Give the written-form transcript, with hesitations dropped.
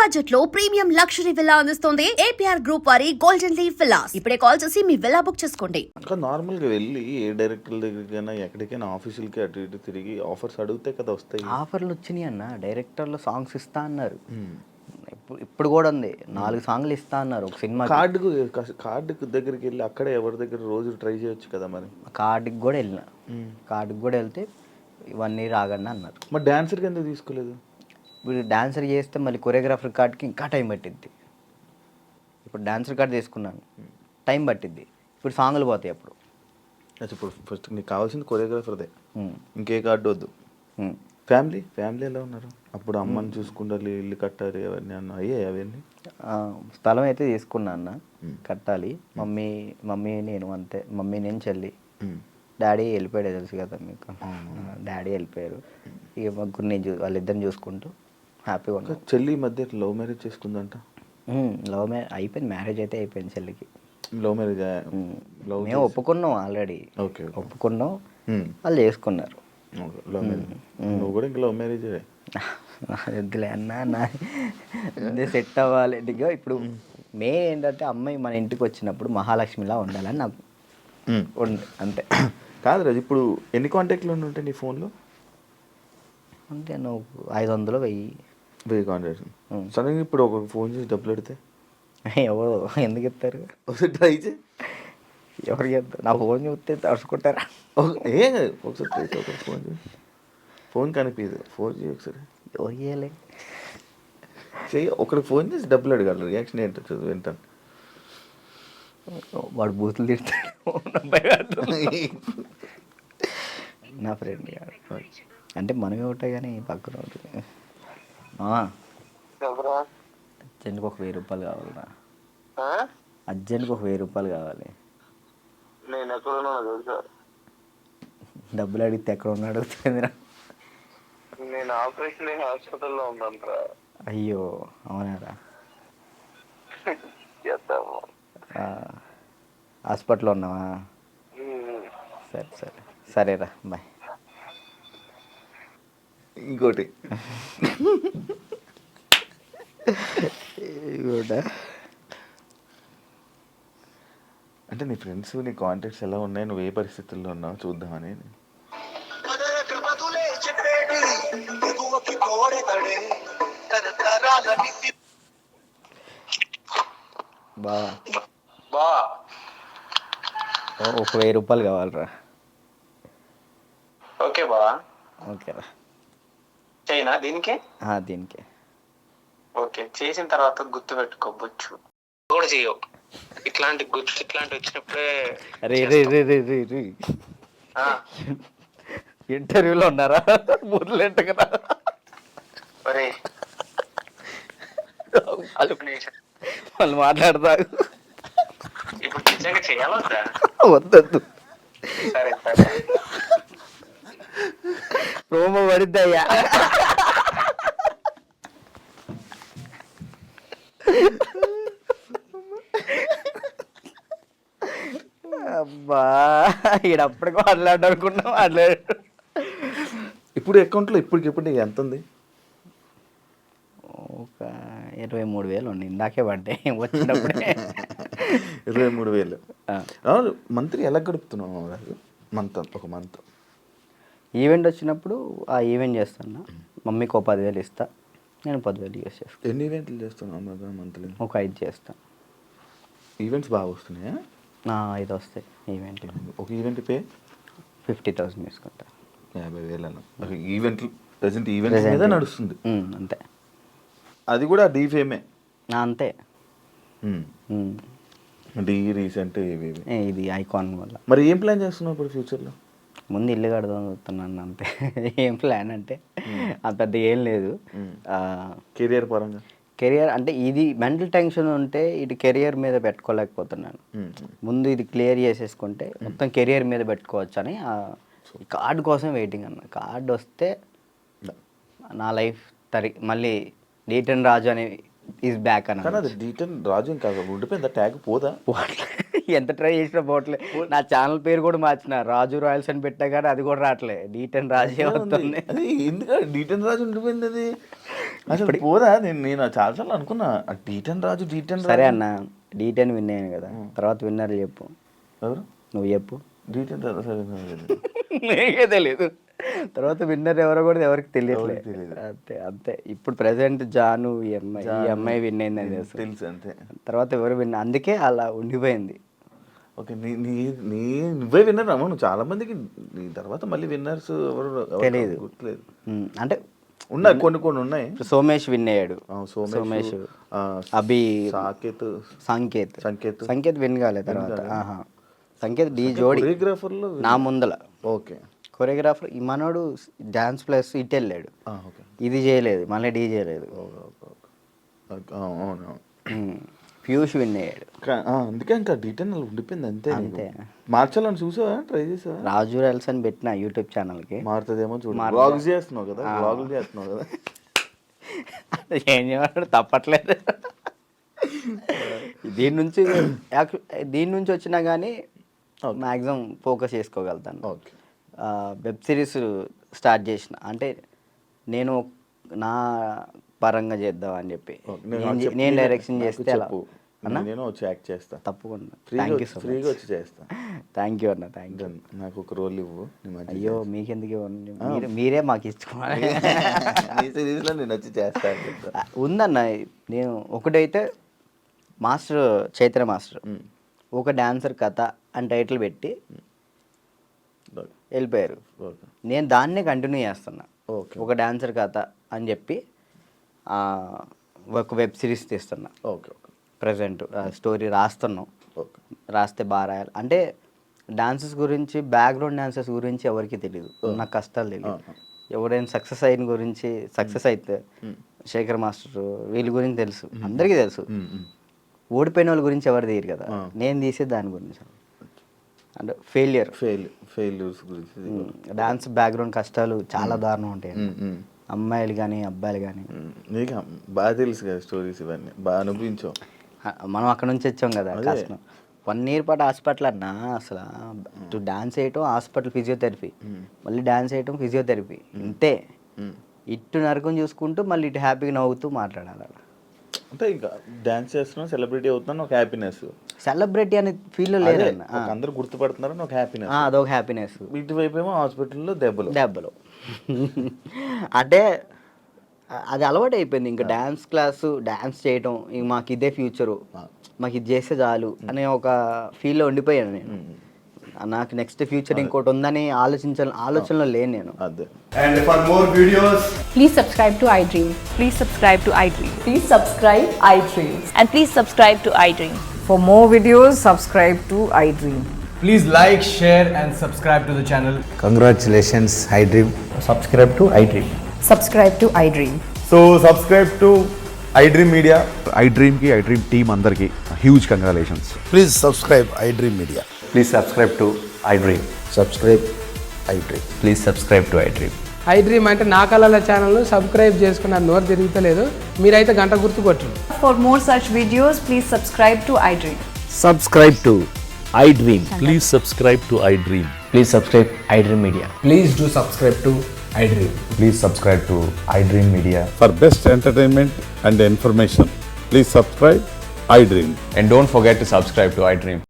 Budget లో premium luxury villa అందిస్తోంది APR group వారి గోల్డెన్ లీవ్ విల్లాస్. ఇప్పుడే కాల్ చేసి మీ విల్లా బుక్ చేసుకోండి. ఇంకా నార్మల్గా వెళ్ళి ఏ డైరెక్టర్ల దగ్గరికైనా ఎక్కడికైనా ఆఫీసులకి అటు ఇటు తిరిగి ఆఫర్స్ అడిగితే కదా వస్తాయి. ఆఫర్లు వచ్చినాయి అన్న, డైరెక్టర్లు సాంగ్స్ ఇస్తా అన్నారు. ఇప్పుడు కూడా ఉంది, 4 సాంగ్లు ఇస్తా అన్నారు ఒక సినిమా. కార్డుకు దగ్గరికి వెళ్ళి అక్కడే ఎవరి దగ్గర రోజు ట్రై చేయొచ్చు కదా. మరి కార్డుకి కూడా వెళ్ళిన, కార్డుకి కూడా వెళ్తే 1 year ఆగండి అన్నారు. మరి డాన్సర్కి ఎందుకు తీసుకోలేదు? ఇప్పుడు డాన్సర్ చేస్తే మళ్ళీ కొరియోగ్రాఫర్ కార్డ్కి ఇంకా టైం పట్టిద్ది. ఇప్పుడు డాన్సర్ కార్డ్ తీసుకున్నాను, టైం పట్టిద్ది. ఇప్పుడు సాంగ్లు పోతాయి అప్పుడు. ఇప్పుడు ఫస్ట్ నీకు కావాల్సింది కొరియోగ్రాఫర్దే, ఇంకే కార్డు వద్దు. ఫ్యామిలీ ఎలా ఉన్నారు? అప్పుడు అమ్మని చూసుకుంటారు, ఇల్లు కట్టాలి, అవన్నీ అయ్యాయి అవన్నీ. స్థలం అయితే తీసుకున్నా అన్న, కట్టాలి. మమ్మీ నేను అంతే, మమ్మీ నేను చెల్లి. డాడీ వెళ్ళిపోయాడు, తెలుసు కదా మీకు. డాడీ వెళ్ళిపోయారు. ఇక ముగ్గురు నేను వాళ్ళిద్దరిని చూసుకుంటూ హ్యాపీగా ఉన్నా. చెల్లి ఈ మధ్య లవ్ మ్యారేజ్ చేసుకుందంట. లవ్ మ్యారేజ్ అయిపోయింది, మ్యారేజ్ అయితే అయిపోయింది చెల్లికి. లవ్ మ్యారేజ్ మేము ఒప్పుకున్నాం ఆల్రెడీ. ఓకే, ఒప్పుకున్నాం, వాళ్ళు చేసుకున్నారు. Love marriage. నువ్వు కూడా ఇంకా లవ్ మ్యారేజ్ వద్దులే అన్న, సెట్ అవ్వాలి. ఇప్పుడు మెయిన్ ఏంటంటే అమ్మాయి మన ఇంటికి వచ్చినప్పుడు మహాలక్ష్మిలా ఉండాలని నాకు అంతే. కాదు రాజు, ఇప్పుడు ఎన్ని కాంటాక్ట్లు ఉంటాయి నీ ఫోన్లో? అంటే నువ్వు 500 1000 కాంటాక్ట్స్. సడన్గా ఇప్పుడు ఒక ఫోన్ చేసి డబ్బులు పెడితే ఎవరు ఎందుకు ఇస్తారు? ఒకసారి ట్రై చేయి. ఎవరికి ఇస్తారు? నా ఫోన్ చూస్తే తడుచుకుంటారా? ఏం కాదు, ఒకసారి ట్రై చేయి. ఒకసారి ఫోన్ చేయి, ఫోన్ కనిపించదు, ఫోన్ చేయి ఒకసారి. ఎవరు చేయాలి? చెయ్యి, ఒకరికి ఫోన్ చేసి డబ్బులు అడగాలి. రియాక్షన్ ఏంటో వింటాను. వాడు బూతులు తిడతాడు నా ఫ్రెండ్ గారు. అంటే మనమే ఉంటాయి కానీ పక్కన ఉంటుంది. అర్జెంట్కి ఒక 1000 రూపాయలు కావాలరా. అర్జెంట్కి ఒక 1000 రూపాయలు కావాలి. డబ్బులు అడిగితే ఎక్కడ ఉన్నాడు అడుగుతుందిరా. నేను ఆపరేషన్ హాస్పిటల్లో ఉన్నాను. అయ్యో అవునారా? హాస్పిటల్లో ఉన్నావా? సరేరా, బాయ్. ఇంకోటి అంటే నీ ఫ్రెండ్స్, నీ కాంటాక్ట్స్ ఎలా ఉన్నాయి, నువ్వు ఏ పరిస్థితుల్లో ఉన్నావు చూద్దామని. ఒక 1000 రూపాయలు కావాలరా. ఓకే బా, ఓకేరా. చైనా దీనికి? దీనికి. ఓకే, చేసిన తర్వాత గుర్తు పెట్టుకోవచ్చు కూడా చేయవు. ఇట్లాంటి వచ్చినప్పుడే ఇంటర్వ్యూలో ఉన్నారా? బుర్లేంట కదా. వాళ్ళు మాట్లాడతారు. ఇప్పుడు నిజంగా చేయాలొద్దా? వద్దొద్దు, సరే సరే. ప్రోమో పడిద్దయ్యా. అబ్బా, ఈడప్పటికి మాట్లాడనుకున్నా మాట్లాడు. ఇప్పుడు అకౌంట్లో ఇప్పటికిప్పుడు ఎంత ఉంది? ఒక 23,000 ఉంది. ఇందాకే పడ్డాయి వచ్చినప్పుడే. 23,000. అవును, మంత్లీ ఎలా గడుపుతున్నావు రాజు? ఒక మంత్ ఈవెంట్ వచ్చినప్పుడు ఆ ఈవెంట్ చేస్తాను. మమ్మీకి ఒక 10,000 ఇస్తా, నేను 10,000 యూస్ చేస్తాను. ఎన్ని ఈవెంట్లు చేస్తున్నావు మంత్లీ? ఒక 5 చేస్తాను. ఈవెంట్స్ బాగా వస్తున్నాయా? 5 వస్తాయి ఈవెంట్లు. ఒక ఈవెంట్ పే 50,000 తీసుకుంటా. 50,000 ఈవెంట్లు ప్రజెంట్ ఈవెంట్ మీద నడుస్తుంది అంతే. అది కూడా డీఫేమే అంతే. డీ రీసెంట్ ఇది ఐకాన్ వల్ల. మరి ఏం ప్లాన్ చేస్తున్నావు ఇప్పుడు ఫ్యూచర్లో? ముందు ఇల్లు కడదాం చూస్తున్నాను అంతే. ఏం ప్లాన్ అంటే అంత పెద్ద ఏం లేదు. కెరియర్ పరంగా అంటే ఇది మెంటల్ టెన్షన్ ఉంటే ఇది కెరియర్ మీద పెట్టుకోలేకపోతున్నాను. ముందు ఇది క్లియర్ చేసేసుకుంటే మొత్తం కెరియర్ మీద పెట్టుకోవచ్చు అని కార్డు కోసం వెయిటింగ్ అన్న. కార్డు వస్తే నా లైఫ్ మళ్ళీ డీటన్ రాజు అని ఈజ్ బ్యాక్ అన్న. కానీ అది డీటన్ రాజు ఇంకా ఉండిపోయింది, ట్యాగ్ పోదా? ఎంత ట్రై చేసినా పోవట్లే. నా ఛానల్ పేరు కూడా మార్చిన, రాజు రాయల్స్ అని పెట్టా కానీ అది కూడా రావట్లే, డీటన్ రాజే వస్తుంది. అది ఎందుకు డీటన్ రాజు ఉండిపోయింది? అది అసలు పోదా నేను చాలాసార్లు అనుకున్నా D10 రాజు D10 సరే అన్న D10 విన్ అయ్యాను కదా, తర్వాత విన్నర్ చెప్పు. ఎవరు? నువ్వు చెప్పు. D10 రాజు సరే నీకే తెలియదు, తర్వాత విన్నర్ ఎవరో కూడా ఎవరికి తెలియట్లేదు. అంతే అంతే. ఇప్పుడు ప్రెసెంట్ జాను ఈ అమ్మాయి విన్ అయిందని తెలుసు అంతే. తర్వాత ఎవరు విన్, అందుకే అలా ఉండిపోయింది. ఓకే నువ్వే విన్నర్ అమ్మ. నువ్వు చాలా మందికి నీ తర్వాత మళ్ళీ విన్నర్స్ ఎవరు తెలియదు, గుర్తులేదు. అంటే ఉన్నాయి కొన్ని ఉన్నాయి. సోమేష్ విన్ అయ్యాడు. సోమేష్, అభి, సంకేత్ సంకేత్ విన్ కాలేదు తర్వాత. సంకేత్ డి జోడి కొరియోగ్రాఫర్లో నా ముందల. ఓకే కొరియోగ్రాఫర్ ఈ మనోడు డాన్స్ ప్లస్ ఇటు వెళ్ళాడు, ఇది చేయలేదు, మళ్ళీ డీ చేయలేదు. అవును పీయూష్ విన్ అయ్యాడు. అందుకే ఇంకా D10 ఉండిపోయింది అంతే. అంతే. మార్చాలని చూసావా? ట్రై చేసావా? రాజు ఎల్స్ అని పెట్టిన యూట్యూబ్ ఛానల్కి. మారుతుందేమో చూడు. వ్లాగ్స్ చేస్తున్నావు కదా, వ్లాగులు చేస్తున్నావు కదా. ఏం చేయమంటాడు, తప్పట్లేదు. దీని నుంచి వచ్చినా కానీ మ్యాక్సిమం ఫోకస్ చేసుకోగలుగుతాను. ఓకే. వెబ్ సిరీస్ స్టార్ట్ చేసిన, అంటే నేను నా పరంగా చేద్దాం అని చెప్పి నేను డైరెక్షన్ చేస్తే నేను వచ్చి యాక్ట్ చేస్తా తప్పకుండా. Thank you so much. ఫ్రీగా వచ్చి చేస్తా. థ్యాంక్ యూ అన్న, థ్యాంక్ యూ. నాకు ఒక రోల్ ఇవ్వు. అయ్యో మీకెందుకు ఇవ్వండి, మీరే మాకు ఇచ్చుకోవాలి. సిరీస్లో నేను వచ్చి చేస్తా. ఉందన్న, నేను ఒకటైతే మాస్టర్ చైతన్య మాస్టర్ ఒక డాన్సర్ కథ అని టైటిల్ పెట్టి వెళ్ళిపోయారు. నేను దాన్నే కంటిన్యూ చేస్తున్నా. ఒక డాన్సర్ కథ అని చెప్పి ఒక వెబ్ సిరీస్ తీస్తున్నా. Okay okay. ప్రజెంట్ స్టోరీ రాస్తున్నాం. రాస్తే బాగా రాయాలి. అంటే డాన్సెస్ గురించి, బ్యాక్గ్రౌండ్ డాన్సెస్ గురించి ఎవరికి తెలియదు, నాకు కష్టాలు తెలియదు. ఎవరైనా సక్సెస్ అయిన గురించి, సక్సెస్ అయితే శేఖర్ మాస్టర్ వీళ్ళ గురించి తెలుసు, అందరికీ తెలుసు. ఓడిపోయిన వాళ్ళ గురించి ఎవరు తెలియదు కదా, నేను తీసే దాని గురించి. అంటే ఫెయిల్యూర్స్ గురించి, డాన్స్ బ్యాక్గ్రౌండ్ కష్టాలు చాలా దారుణం ఉంటాయి. అమ్మాయిలు కానీ అబ్బాయిలు కానీ. నీకు బాగా తెలుసు కదా స్టోరీస్, ఇవన్నీ బాగా అనుభవించావు. మనం అక్కడ నుంచి వచ్చాం కదా, కష్టం. 1 year పాటు హాస్పిటల్ అన్నా, అసలు డాన్స్ వేయటం హాస్పిటల్, ఫిజియోథెరపీ, మళ్ళీ డాన్స్ వేయటం ఫిజియోథెరపీ, ఇంతే. ఇటు నరకం చూసుకుంటూ మళ్ళీ ఇటు హ్యాపీగా నవ్వుతూ మాట్లాడాలి. అంటే ఇంకా డాన్స్ చేస్తున్నాను, సెలబ్రిటీ అవుతున్నాను, ఒక హ్యాపీనెస్. సెలబ్రిటీ అనే ఫీల్ లేదు, అందరూ గుర్తుపడుతున్నారని ఒక హ్యాపీనెస్, అదొక హ్యాపీనెస్. ఇటువైపు ఏమో హాస్పిటల్లో దెబ్బలు. అంటే అది అలవాటు అయిపోయింది. ఇంకా డాన్స్ క్లాసు, డాన్స్ చేయటం, ఇంక మాకు ఇదే ఫ్యూచరు, మాకు ఇది చేస్తే చాలు అనే ఒక ఫీల్లో ఉండిపోయాను నేను. నాకు నెక్స్ట్ ఫ్యూచర్ ఇంకోటి ఉందని ఆలోచనలో లేను నేను. And for more videos, please subscribe to iDream. Please subscribe to iDream. Please subscribe iDream. And please subscribe to iDream. For more videos, subscribe to iDream. please like, share and subscribe to the channel. Congratulations, iDream. Subscribe to iDream. Subscribe to iDream. So subscribe to iDream Media. iDream ki iDream team andarki huge congratulations. Please subscribe iDream Media. Please subscribe to iDream. Subscribe iDream. Please subscribe to iDream. iDream అంటే నా కళల ఛానల్ను subscribe చేసుకున్న నోరు తిరుగుతలేదు, మీరైతే గంట గుర్తు కొట్టండి. For more such videos, please subscribe to iDream. Subscribe to iDream. Please subscribe to iDream. Please subscribe iDream Media. Please do subscribe to iDream. Please subscribe to iDream Media. For best entertainment and information, please subscribe iDream. And don't forget to subscribe to iDream.